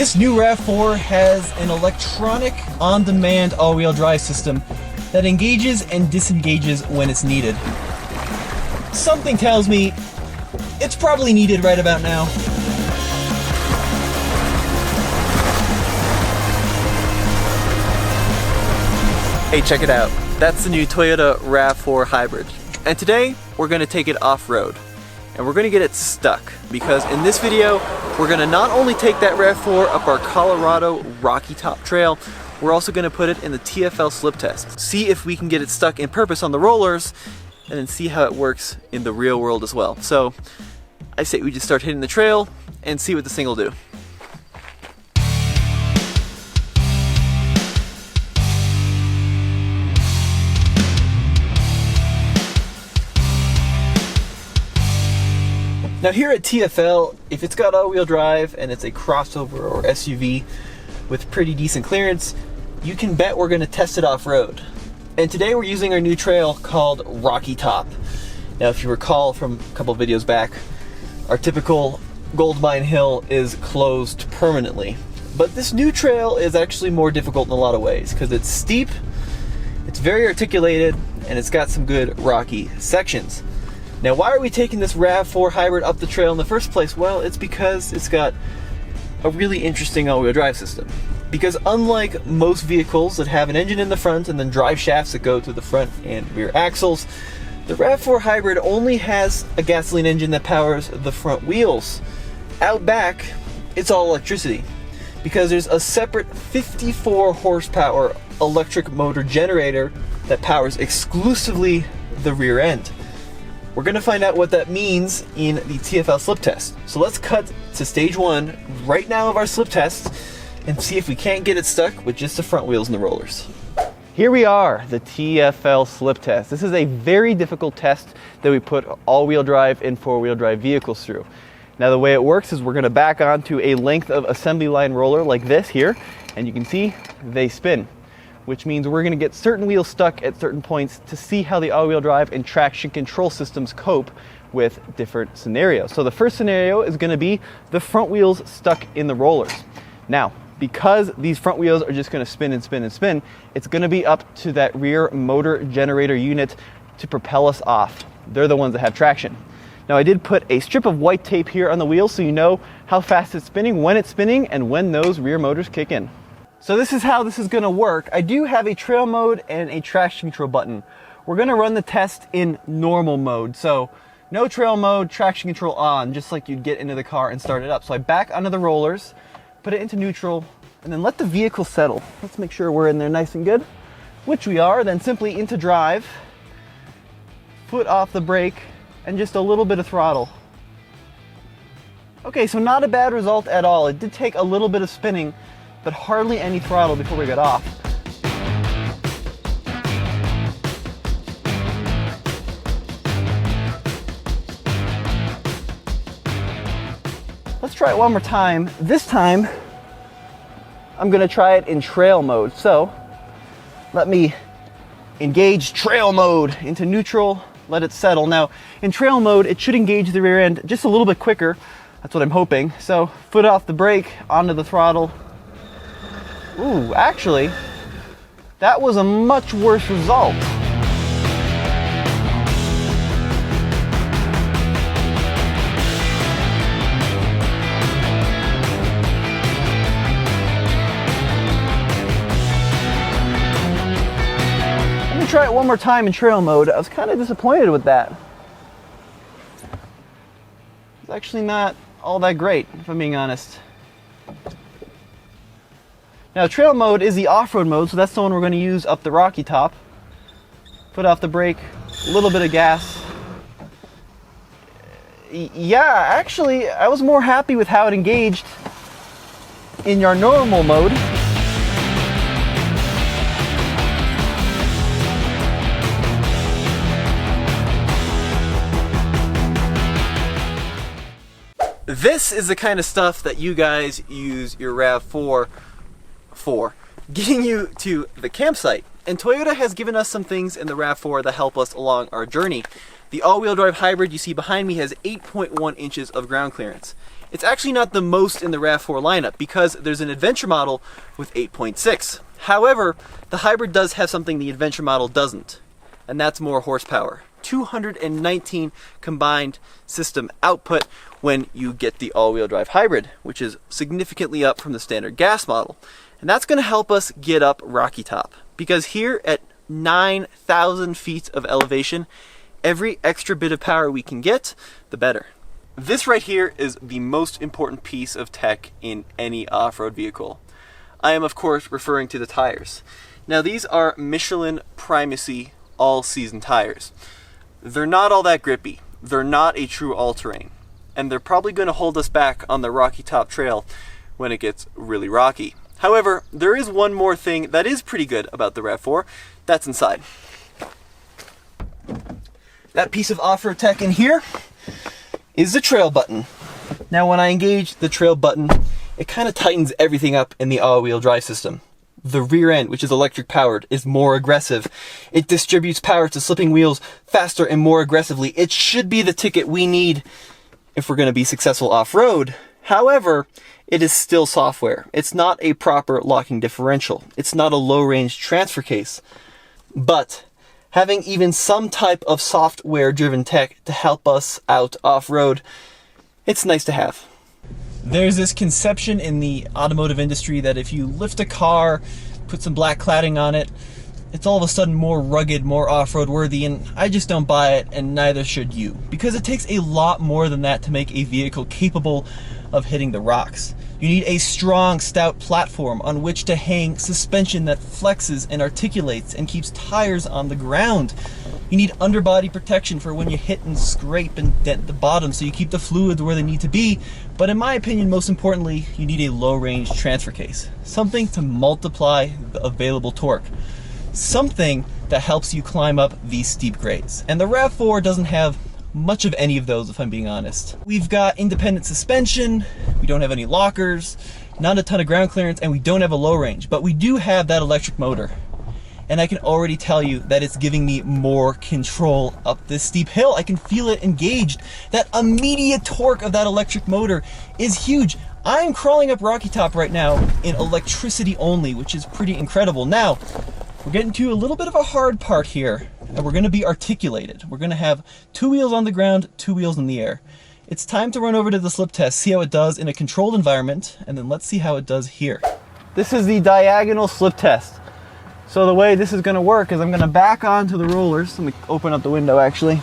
This new RAV4 has an electronic on-demand all-wheel drive system that engages and disengages when it's needed. Something tells me it's probably needed right about now. Hey, check it out. That's the new Toyota RAV4 Hybrid. And today, we're gonna take it off-road. And we're gonna get it stuck. Because in this video, we're gonna not only take that RAV4 up our Colorado Rocky Top Trail, we're also gonna put it in the TFL slip test. See if we can get it stuck in purpose on the rollers, and then see how it works in the real world as well. So, I say we just start hitting the trail and see what this thing will do. Now here at TFL, if it's got all-wheel drive and it's a crossover or SUV with pretty decent clearance, you can bet we're gonna test it off-road. And today we're using our new trail called Rocky Top. Now if you recall from a couple videos back, our typical gold mine hill is closed permanently. But this new trail is actually more difficult in a lot of ways because it's steep, it's very articulated, and it's got some good rocky sections. Now, why are we taking this RAV4 Hybrid up the trail in the first place? Well, it's because it's got a really interesting all-wheel drive system. Because unlike most vehicles that have an engine in the front and then drive shafts that go to the front and rear axles, the RAV4 Hybrid only has a gasoline engine that powers the front wheels. Out back, it's all electricity. Because there's a separate 54 horsepower electric motor generator that powers exclusively the rear end. We're gonna find out what that means in the TFL slip test. So let's cut to stage one right now of our slip test and see if we can't get it stuck with just the front wheels and the rollers. Here we are, the TFL slip test. This is a very difficult test that we put all-wheel drive and four-wheel drive vehicles through. Now the way it works is we're gonna back onto a length of assembly line roller like this here, and you can see they spin, which means we're gonna get certain wheels stuck at certain points to see how the all-wheel drive and traction control systems cope with different scenarios. So the first scenario is gonna be the front wheels stuck in the rollers. Now, because these front wheels are just gonna spin and spin and spin, it's gonna be up to that rear motor generator unit to propel us off. They're the ones that have traction. Now I did put a strip of white tape here on the wheels so you know how fast it's spinning, when it's spinning, and when those rear motors kick in. So this is how this is gonna work. I do have a trail mode and a traction control button. We're gonna run the test in normal mode. So no trail mode, traction control on, just like you'd get into the car and start it up. So I back onto the rollers, put it into neutral, and then let the vehicle settle. Let's make sure we're in there nice and good, which we are. Then simply into drive, foot off the brake, and just a little bit of throttle. Okay, so not a bad result at all. It did take a little bit of spinning, but hardly any throttle before we got off. Let's try it one more time. This time, I'm gonna try it in trail mode. So, let me engage trail mode into neutral, let it settle. Now, in trail mode, it should engage the rear end just a little bit quicker. That's what I'm hoping. So, foot off the brake, onto the throttle. Ooh, actually, that was a much worse result. Let me try it one more time in trail mode. I was kind of disappointed with that. It's actually not all that great, if I'm being honest. Now trail mode is the off-road mode, so that's the one we're going to use up the Rocky Top. Put off the brake, a little bit of gas. Yeah, actually, I was more happy with how it engaged in your normal mode. This is the kind of stuff that you guys use your RAV4 for, getting you to the campsite. And Toyota has given us some things in the RAV4 that help us along our journey. The all-wheel drive hybrid you see behind me has 8.1 inches of ground clearance. It's actually not the most in the RAV4 lineup because there's an adventure model with 8.6. However, the hybrid does have something the adventure model doesn't, and that's more horsepower. 219 combined system output when you get the all-wheel drive hybrid, which is significantly up from the standard gas model. And that's going to help us get up Rocky Top, because here at 9,000 feet of elevation, every extra bit of power we can get, the better. This right here is the most important piece of tech in any off-road vehicle. I am of course referring to the tires. Now these are Michelin Primacy all-season tires. They're not all that grippy, they're not a true all-terrain, and they're probably going to hold us back on the Rocky Top trail when it gets really rocky. However, there is one more thing that is pretty good about the RAV4, that's inside. That piece of off-road tech in here is the trail button. Now when I engage the trail button, it kind of tightens everything up in the all-wheel drive system. The rear end, which is electric powered, is more aggressive. It distributes power to slipping wheels faster and more aggressively. It should be the ticket we need if we're going to be successful off-road. However, it is still software. It's not a proper locking differential. It's not a low-range transfer case. But having even some type of software-driven tech to help us out off-road, it's nice to have. There's this conception in the automotive industry that if you lift a car, put some black cladding on it, it's all of a sudden more rugged, more off-road worthy, and I just don't buy it, and neither should you. Because it takes a lot more than that to make a vehicle capable of hitting the rocks. You need a strong, stout platform on which to hang suspension that flexes and articulates and keeps tires on the ground. You need underbody protection for when you hit and scrape and dent the bottom so you keep the fluids where they need to be. But in my opinion, most importantly, you need a low-range transfer case. Something to multiply the available torque. Something that helps you climb up these steep grades. And the RAV4 doesn't have much of any of those, if I'm being honest. We've got independent suspension, we don't have any lockers, not a ton of ground clearance, and we don't have a low range, but we do have that electric motor. And I can already tell you that it's giving me more control up this steep hill. I can feel it engaged. That immediate torque of that electric motor is huge. I'm crawling up Rocky Top right now in electricity only, which is pretty incredible. Now, we're getting to a little bit of a hard part here, and we're going to be articulated. We're going to have 2 wheels on the ground, 2 wheels in the air. It's time to run over to the slip test, see how it does in a controlled environment, and then let's see how it does here. This is the diagonal slip test. So the way this is going to work is I'm going to back onto the rollers. Let me open up the window actually.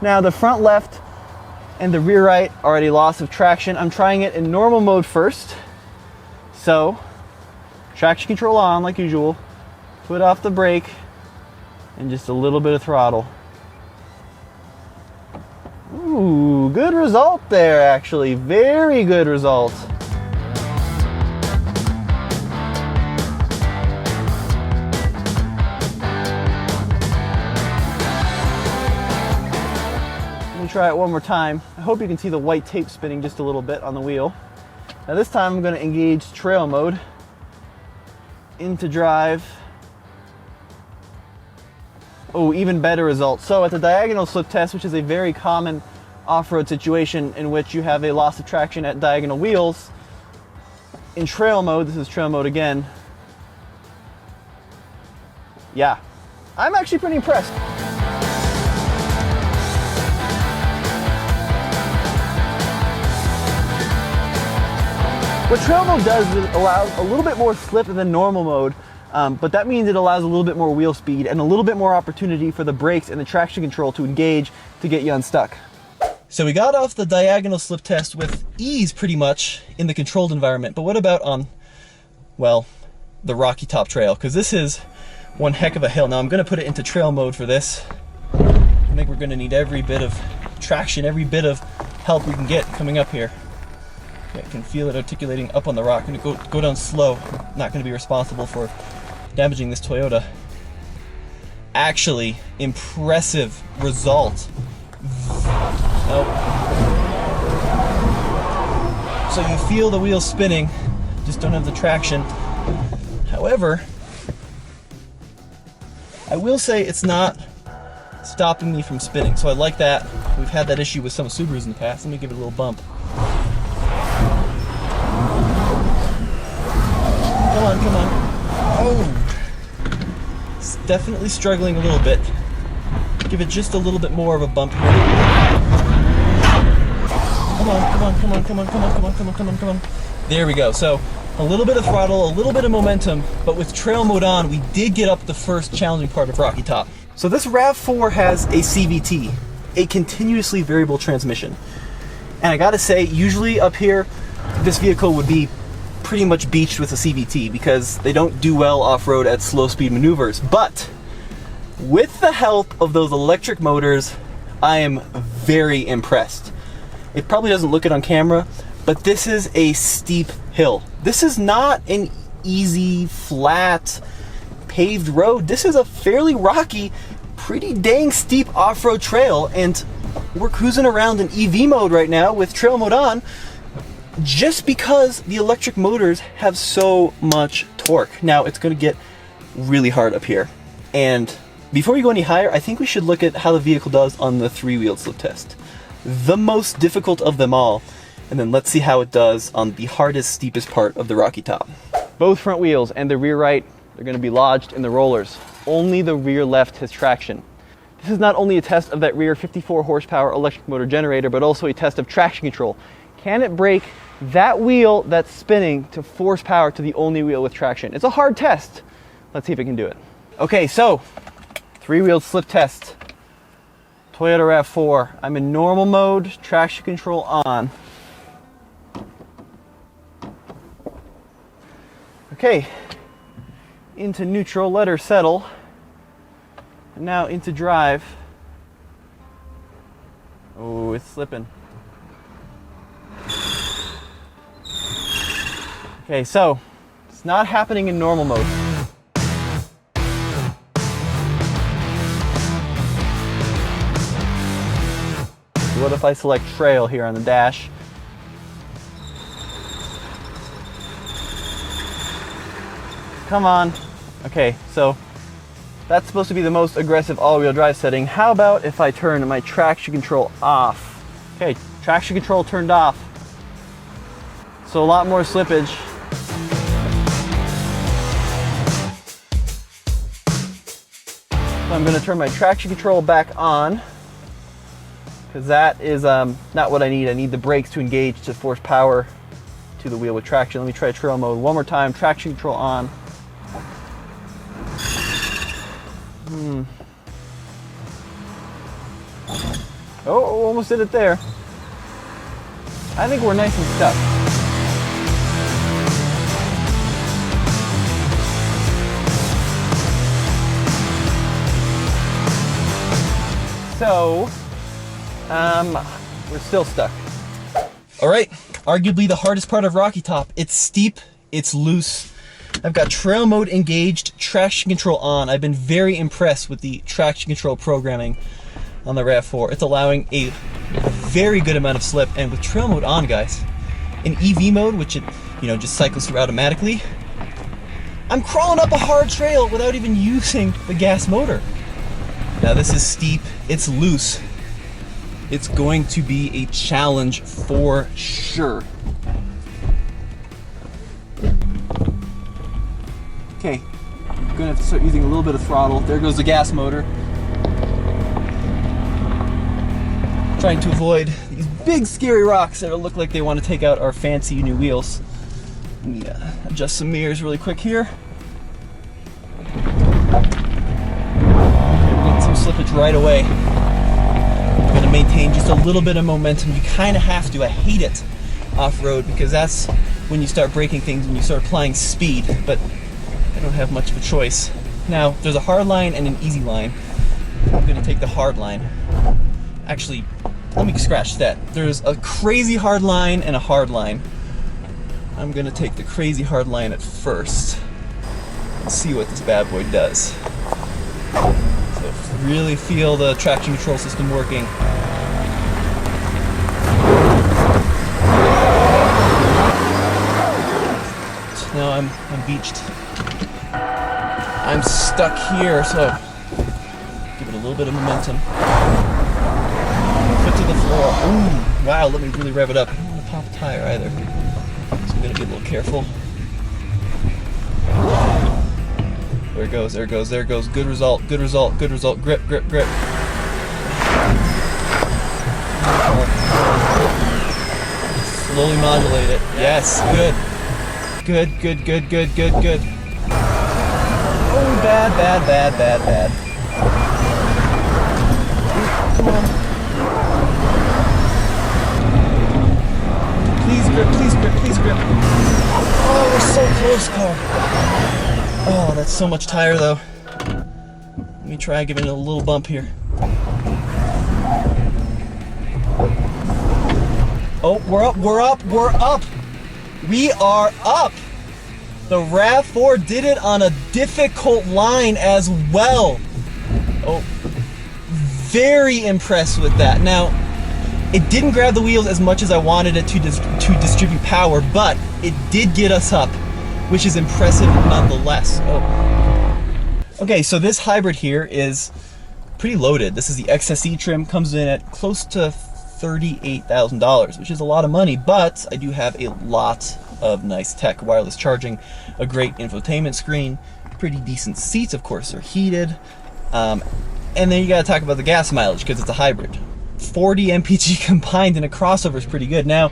Now the front left and the rear right are already loss of traction. I'm trying it in normal mode first. So traction control on like usual, foot off the brake, and just a little bit of throttle. Ooh, good result there actually, very good result. Try it one more time. I hope you can see the white tape spinning just a little bit on the wheel. Now this time I'm going to engage trail mode into drive. Oh, even better result. So at the diagonal slip test, which is a very common off-road situation in which you have a loss of traction at diagonal wheels, in trail mode, this is trail mode again, yeah, I'm actually pretty impressed. What trail mode does is it allows a little bit more slip than normal mode, but that means it allows a little bit more wheel speed and a little bit more opportunity for the brakes and the traction control to engage to get you unstuck. So we got off the diagonal slip test with ease pretty much in the controlled environment, but what about on, well, the Rocky Top trail? Because this is one heck of a hill. Now I'm going to put it into trail mode for this. I think we're going to need every bit of traction, every bit of help we can get coming up here. I can feel it articulating up on the rock. I'm going to go down slow. I'm not going to be responsible for damaging this Toyota. Actually, impressive result. Oh. So you feel the wheels spinning, just don't have the traction. However, I will say it's not stopping me from spinning. So I like that. We've had that issue with some Subarus in the past. Let me give it a little bump. Come on, come on. Oh! It's definitely struggling a little bit. Give it just a little bit more of a bump here. Come on, come on, come on, come on, come on, come on, come on, come on, come on. There we go. So a little bit of throttle, a little bit of momentum, but with trail mode on, we did get up the first challenging part of Rocky Top. So this RAV4 has a CVT, a continuously variable transmission. And I gotta say, usually up here, this vehicle would be pretty much beached with a CVT because they don't do well off-road at slow speed maneuvers. But with the help of those electric motors, I am very impressed. It probably doesn't look it on camera, but this is a steep hill. This is not an easy, flat, paved road. This is a fairly rocky, pretty dang steep off-road trail, and we're cruising around in EV mode right now with trail mode on just because the electric motors have so much torque. Now it's going to get really hard up here. And before we go any higher, I think we should look at how the vehicle does on the three-wheeled slip test. The most difficult of them all. And then let's see how it does on the hardest, steepest part of the Rocky Top. Both front wheels and the rear right are going to be lodged in the rollers. Only the rear left has traction. This is not only a test of that rear 54 horsepower electric motor generator, but also a test of traction control. Can it brake that wheel that's spinning to force power to the only wheel with traction? It's a hard test. Let's see if it can do it. Okay, so three-wheeled slip test. Toyota RAV4. I'm in normal mode, traction control on. Okay, into neutral, let her settle. And now into drive. Oh, it's slipping. Okay, so it's not happening in normal mode. What if I select trail here on the dash? Come on. Okay, so that's supposed to be the most aggressive all-wheel drive setting. How about if I turn my traction control off? Okay, traction control turned off. So a lot more slippage. So I'm going to turn my traction control back on, because that is not what I need. I need the brakes to engage to force power to the wheel with traction. Let me try trail mode one more time. Traction control on. Oh, almost did it there. I think we're nice and stuck. So, we're still stuck. All right, arguably the hardest part of Rocky Top. It's steep, it's loose. I've got trail mode engaged, traction control on. I've been very impressed with the traction control programming on the RAV4. It's allowing a very good amount of slip, and with trail mode on, guys, in EV mode, which it just cycles through automatically, I'm crawling up a hard trail without even using the gas motor. Now this is steep, it's loose. It's going to be a challenge for sure. Okay, I'm gonna have to start using a little bit of throttle. There goes the gas motor. Trying to avoid these big scary rocks that look like they want to take out our fancy new wheels. Let me adjust some mirrors really quick here. Get some slippage right away. I'm gonna maintain just a little bit of momentum. You kind of have to. I hate it off-road because that's when you start braking things, when you start applying speed, but I don't have much of a choice. Now, there's a hard line and an easy line. I'm gonna take the hard line. Actually, let me scratch that. There's a crazy hard line and a hard line. I'm gonna take the crazy hard line at first and see what this bad boy does. So really feel the traction control system working. Now I'm beached. I'm stuck here, so give it a little bit of momentum. Foot to the floor. Ooh, wow, let me really rev it up. I don't want to pop a tire either. So I'm gonna be a little careful. There it goes, there it goes, there it goes. Good result, good result, good result. Grip, grip, grip. Slowly modulate it. Yes, good. Good, good, good, good, good, good. Oh, bad, bad, bad, bad, bad. Come on. Please grip, please grip, please grip. Oh, we're so close, car. Oh, that's so much tire though. Let me try giving it a little bump here. Oh, we're up, we're up, we're up. We are up. The RAV4 did it on a difficult line as well. Oh, very impressed with that. Now, it didn't grab the wheels as much as I wanted it to distribute power, but it did get us up, which is impressive nonetheless. Oh. Okay, so this hybrid here is pretty loaded. This is the XSE trim, comes in at close to $38,000, which is a lot of money, but I do have a lot of nice tech. Wireless charging, a great infotainment screen, pretty decent seats, of course, they're heated. And then you gotta talk about the gas mileage, because it's a hybrid. 40 mpg combined in a crossover is pretty good. Now,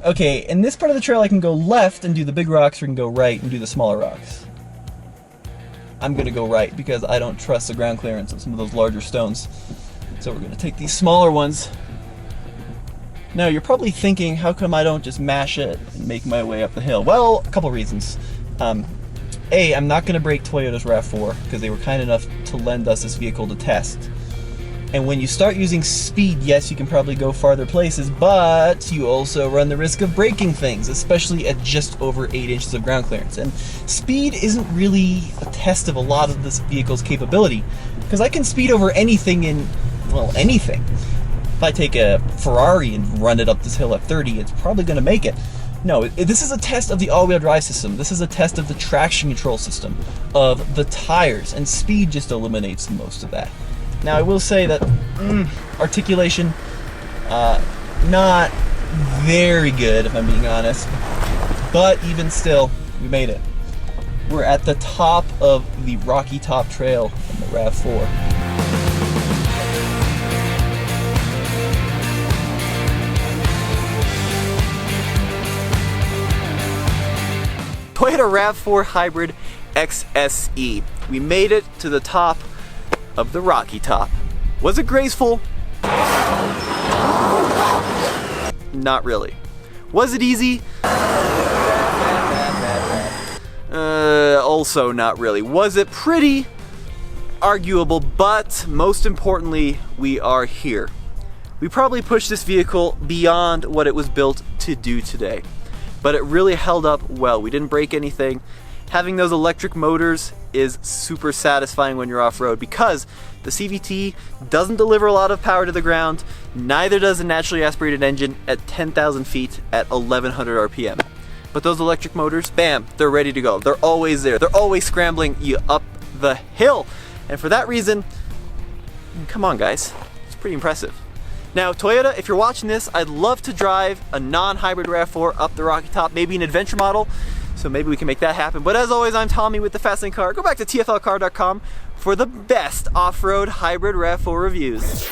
okay, in this part of the trail I can go left and do the big rocks, or I can go right and do the smaller rocks. I'm gonna go right because I don't trust the ground clearance of some of those larger stones. So we're gonna take these smaller ones. Now you're probably thinking, how come I don't just mash it and make my way up the hill? Well, a couple reasons. A, I'm not gonna break Toyota's RAV4 because they were kind enough to lend us this vehicle to test. And when you start using speed, yes, you can probably go farther places, but you also run the risk of breaking things, especially at just over 8 inches of ground clearance. And speed isn't really a test of a lot of this vehicle's capability, because I can speed over anything in, well, anything. If I take a Ferrari and run it up this hill at 30, it's probably gonna make it. No, this is a test of the all-wheel drive system. This is a test of the traction control system, of the tires, and speed just eliminates most of that. Now I will say that articulation, not very good if I'm being honest, but even still, we made it. We're at the top of the Rocky Top Trail on the RAV4. Toyota RAV4 Hybrid XSE. We made it to the top of the Rocky Top. Was it graceful? Not really. Was it easy? Also not really. Was it pretty? Arguable, but most importantly, we are here. We probably pushed this vehicle beyond what it was built to do today, but it really held up well. We didn't break anything. Having those electric motors is super satisfying when you're off-road because the CVT doesn't deliver a lot of power to the ground, neither does a naturally aspirated engine at 10,000 feet at 1100 RPM. But those electric motors, bam, they're ready to go. They're always there. They're always scrambling you up the hill. And for that reason, come on guys, it's pretty impressive. Now Toyota, if you're watching this, I'd love to drive a non-hybrid RAV4 up the Rocky Top, maybe an adventure model. So maybe we can make that happen. But as always, I'm Tommy with the Fast Lane Car. Go back to tflcar.com for the best off-road hybrid RAV4 reviews.